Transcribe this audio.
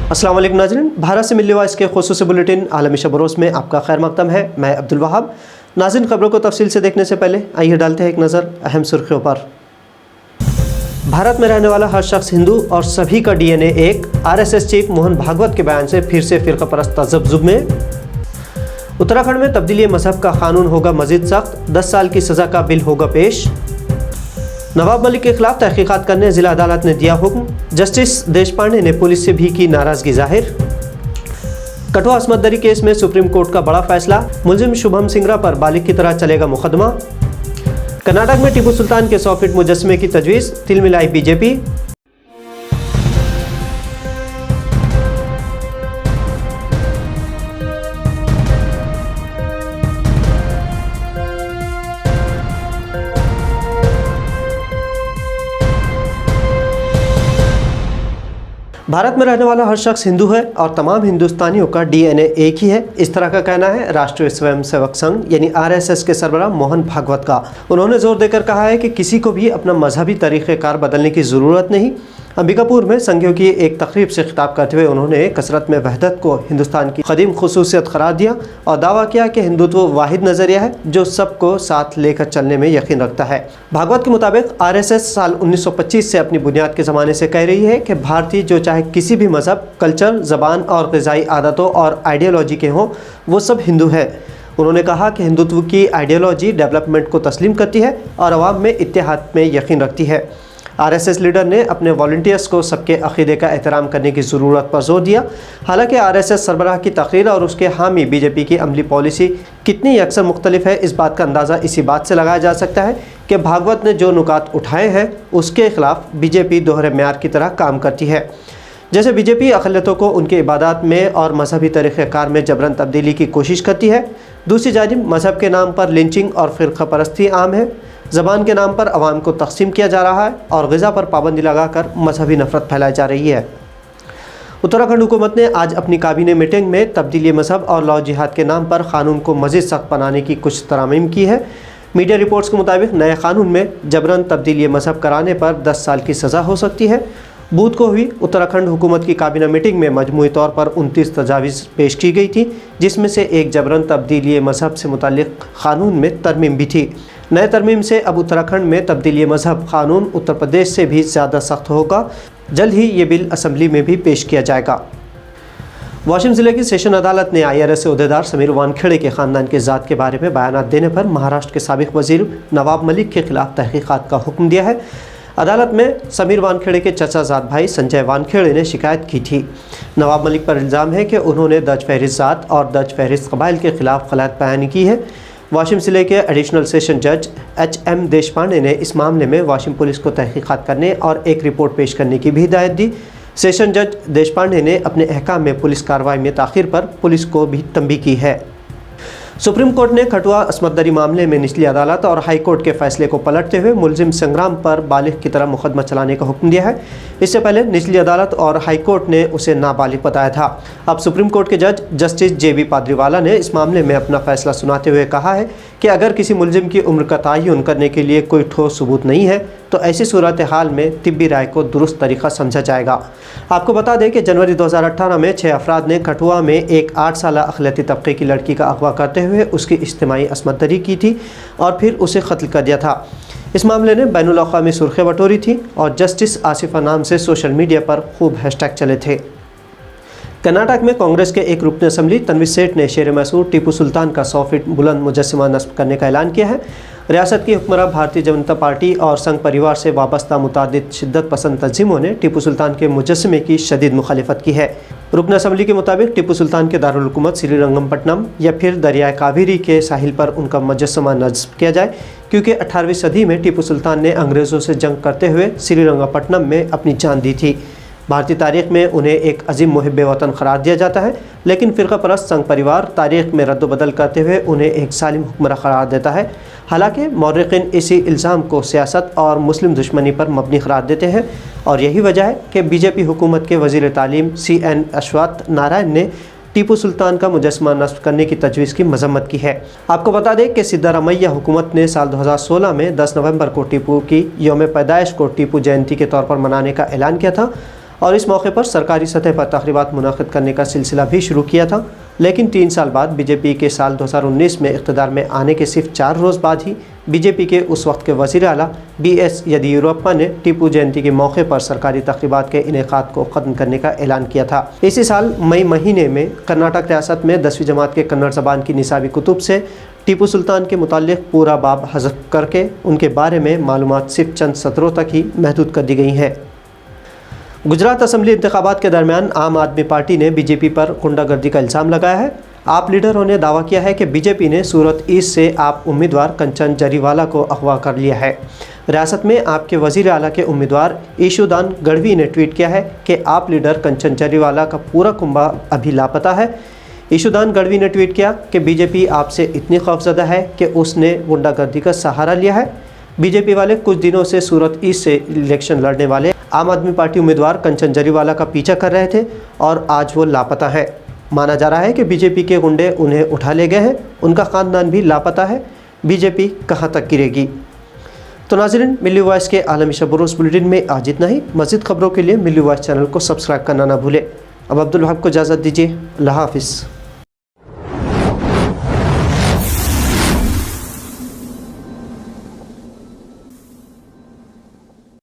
अस्सलाम वालेकुम नाज़रीन, भारत से मिलने वाले इसके खुसूसी बुलेटिन आलमी शब रोज़ में आपका खैर मक़दम है। मैं अब्दुल वहाब। नाज़रीन, खबरों को तफसील से देखने से पहले आइए डालते हैं एक नज़र अहम सुर्खियों पर। भारत में रहने वाला हर शख्स हिंदू और सभी का DNA एक। RSS चीफ मोहन भागवत के बयान से फिर से फ़िरक़ा परस्त तज़ब्ज़ुब में। उत्तराखंड में तब्दीली मज़हब का कानून होगा मज़ीद सख्त, 10 साल की सज़ा का बिल होगा पेश। नवाब मलिक के खिलाफ तहकीकात करने ज़िला अदालत ने दिया हुक्म। जस्टिस देशपांडे ने पुलिस से भी की नाराज़गी जाहिर। कठुआ अस्मत दरी केस में सुप्रीम कोर्ट का बड़ा फैसला, मुलजिम शुभम सिंगरा पर बालिग की तरह चलेगा मुकदमा। कर्नाटक में टीपू सुल्तान के 100 फीट मुजस्समे की तजवीज़, तिलमिलाई बीजेपी। भारत में रहने वाला हर शख्स हिंदू है और तमाम हिंदुस्तानियों का DNA एक ही है, इस तरह का कहना है राष्ट्रीय स्वयंसेवक संघ यानी RSS के सरबराह मोहन भागवत का। उन्होंने जोर देकर कहा है कि किसी को भी अपना मजहबी तरीक़ेकार बदलने की ज़रूरत नहीं। अंबिकापुर में संघियों की एक तकरीब से खिताब करते हुए उन्होंने कसरत में वहदत को हिंदुस्तान की कदीम खुसूसियत करार दिया और दावा किया कि हिंदुत्व वाहिद नज़रिया है जो सबको साथ लेकर चलने में यकीन रखता है। भागवत के मुताबिक RSS साल 1925 से अपनी बुनियाद के ज़माने से कह रही है कि भारतीय जो चाहे किसी भी मज़हब, कल्चर, ज़बान और ग़िज़ाई आदतों और आइडियोलॉजी के हों, वो सब हिंदू है। उन्होंने कहा कि हिंदुत्व की आइडियोलॉजी डेवलपमेंट को तस्लीम करती है और अवाम में इत्तेहाद में यकीन रखती है। RSS लीडर ने अपने वॉलंटियर्स को सबके अक़ीदे का एहतराम करने की ज़रूरत पर जोर दिया। हालांकि RSS सरबराह की तकरीर और उसके हामी BJP की अमली पॉलिसी कितनी अक्सर मुख्तलिफ है, इस बात का अंदाज़ा इसी बात से लगाया जा सकता है कि भागवत ने जो नुकात उठाए हैं उसके ख़िलाफ़ BJP दोहरे म्यार की तरह काम करती है। जैसे BJP अक़लियतों को उनके इबादत में और मजहबी तरीक़ेकार में जबरन तब्दीली की कोशिश करती है। दूसरी जानिब मज़हब के नाम पर लिंचिंग और फ़िरक़ा परस्ती आम है। ज़बान के नाम पर अवाम को तक़सीम किया जा रहा है और ग़िज़ा पर पाबंदी लगाकर मजहबी नफ़रत फैलाई जा रही है। उत्तराखंड हुकूमत ने आज अपनी काबीना मीटिंग में तब्दीली मज़हब और लॉ जिहाद के नाम पर क़ानून को मज़ीद सख्त बनाने की कुछ तरामीम की है। मीडिया रिपोर्ट्स के मुताबिक नए क़ानून में जबरन तब्दीली मज़हब कराने पर 10 साल की सज़ा हो सकती है। बुध को हुई उत्तराखंड हुकूमत की काबीना मीटिंग में मजमूई तौर पर 29 तजावीज़ पेश की गई थी, जिसमें से एक जबरन तब्दीली मज़हब से मुताल्लिक़ क़ानून में तरमीम भी थी। नए तरमीम से अब उत्तराखंड में तब्दीली मज़हब क़ानून उत्तर प्रदेश से भी ज़्यादा सख्त होगा। जल्द ही ये बिल असम्बली में भी पेश किया जाएगा। वाशिम ज़िले की सेशन अदालत ने IRS से उहदेदार समीर वानखेड़े के ख़ानदान के ज़ात के बारे में बयानात देने पर महाराष्ट्र के साबिक़ वज़ीर नवाब मलिक के ख़िलाफ़ तहक़ीक़ात का हुक्म दिया है। अदालत में समीर वानखेड़े के चचाज़ाद भाई संजय वानखेड़े ने शिकायत की थी। नवाब मलिक पर इल्ज़ाम है कि उन्होंने दर्ज फहरिस्त ज़ात और दर्ज फहरिस्त कबाइल के ख़िलाफ़ गलत बयानी की है। वाशिम ज़िले के एडिशनल सेशन जज HM देशपांडे ने इस मामले में वाशिम पुलिस को तहक़ीक़ात करने और एक रिपोर्ट पेश करने की भी हिदायत दी। सेशन जज देशपांडे ने अपने अहकाम में पुलिस कार्रवाई में ताख़ीर पर पुलिस को भी तंबीह की है। सुप्रीम कोर्ट ने कठुआ अस्मत दरी मामले में निचली अदालत और हाई कोर्ट के फैसले को पलटते हुए मुलजिम संग्राम पर बालिग की तरह मुकदमा चलाने का हुक्म दिया है। इससे पहले निचली अदालत और हाई कोर्ट ने उसे नाबालिग बताया था। अब सुप्रीम कोर्ट के जज जस्टिस JB पाद्रीवाला ने इस मामले में अपना फैसला सुनाते हुए कहा है कि अगर किसी मुलजिम की उम्र का तयन करने के लिए कोई ठोस सबूत नहीं है तो ऐसी सूरत हाल में तिब्बी राय को दुरुस्त तरीक़ा समझा जाएगा। आपको बता दें कि जनवरी 2018 में 6 अफराद ने कठुआ में एक 8 साला अक़लियती तबके की लड़की का अगवा करते हुए उसकी इज्तिमाई अस्मत दरी की थी और फिर उसे कत्ल कर दिया था। इस मामले ने बैनुल अक़वामी सुर्ख़ियाँ बटोरी थी और जस्टिस आसिफ़ा नाम से सोशल मीडिया पर खूब हैशटैग चले थे। कर्नाटक में कांग्रेस के एक रुकन असम्बली तनवीर सेठ ने शेर मैसूर टीपू सुल्तान का 100 फीट बुलंद मुजस्समा नस्ब करने का ऐलान किया है। रियासत की हुक्मरान भारतीय जनता पार्टी और संघ परिवार से वाबस्ता मुतादिद शिद्दत पसंद तंजीमों ने टीपू सुल्तान के मुजस्समे की शदीद मुखालिफत की है। रुकन असम्बली के मुताबिक टीपू सुल्तान के दारुल हुकूमत श्रीरंगपट्टनम या फिर दरियाए कावेरी के साहिल पर उनका मुजस्समा नस्ब किया जाए, क्योंकि 18वीं सदी में टीपू सुल्तान ने अंग्रेज़ों से जंग करते हुए श्रीरंगपट्टनम में अपनी जान दी थी। भारतीय तारीख़ में उन्हें एक अजीम मुहिब वतन करार दिया जाता है, लेकिन फ़िरक़ा परस्त संघ परिवार तारीख़ में रद्द-बदल करते हुए उन्हें एक ज़ालिम हुक्मरान करार देता है। हालांकि मौर्रिखीन इसी इल्ज़ाम को सियासत और मुस्लिम दुश्मनी पर मबनी करार देते हैं और यही वजह है कि BJP हुकूमत के वज़ीर तालीम CN अश्वथ नारायण ने टीपू सुल्तान का मुजस्समा नस्ब करने की तजवीज़ की मजम्मत की है। आपको बता दें कि सिद्धारमैया हुकूमत ने साल 2016 में 10 नवंबर को टीपू की यौम पैदाइश को टीपू जयंती के तौर पर मनाने का ऐलान किया था और इस मौके पर सरकारी सतह पर तकरीबात मुनाक़िद करने का सिलसिला भी शुरू किया था। लेकिन 3 साल बाद बीजेपी के साल 2019 में इक़्तिदार में आने के सिर्फ 4 रोज़ बाद ही बीजेपी के उस वक्त के वज़ीर आला BS येदियुरप्पा ने टीपू जयंती के मौके पर सरकारी तकरीबात के इनेकाद को ख़त्म करने का ऐलान किया था। इसी साल मई महीने में कर्नाटक रियासत में 10वीं जमात के कन्नड़ ज़बान की निसाबी कुतुब से टीपू सुल्तान के मुताल्लिक़ पूरा बाब हज़फ करके उनके बारे में मालूमात सिर्फ चंद सतरों तक ही महदूद कर दी गई हैं। गुजरात असम्बली इंतखाबात के दरमियान आम आदमी पार्टी ने बीजेपी पर गुंडागर्दी का इल्ज़ाम लगाया है। आप लीडरों ने दावा किया है कि बीजेपी ने सूरत ईस्ट से आप उम्मीदवार कंचन जरीवाला को अगवा कर लिया है। रियासत में आपके वज़ीर आला के उम्मीदवार ईशुदान गढ़वी ने ट्वीट किया है कि आप लीडर कंचन जरीवाला का पूरा कुंबा अभी लापता है। ईशुदान गढ़वी ने ट्वीट किया कि बीजेपी आपसे इतनी खौफज़दा है कि उसने गुंडागर्दी का सहारा लिया है। बीजेपी वाले कुछ दिनों से सूरत ईस्ट से इलेक्शन लड़ने वाले आम आदमी पार्टी उम्मीदवार कंचन जरीवाला का पीछा कर रहे थे और आज वो लापता है। माना जा रहा है कि बीजेपी के गुंडे उन्हें उठा ले गए हैं, उनका ख़ानदान भी लापता है। बीजेपी कहां तक गिरेगी? तो नाज़रीन, मिल्ली वॉइस के आलमी शब रोज़ बुलेटिन में आज इतना ही। मज़ीद खबरों के लिए मिल्ली वॉइस चैनल को सब्सक्राइब करना ना भूलें। अब अब्दुल वहाब को इजाज़त दीजिए। अल्लाह हाफ़िज़।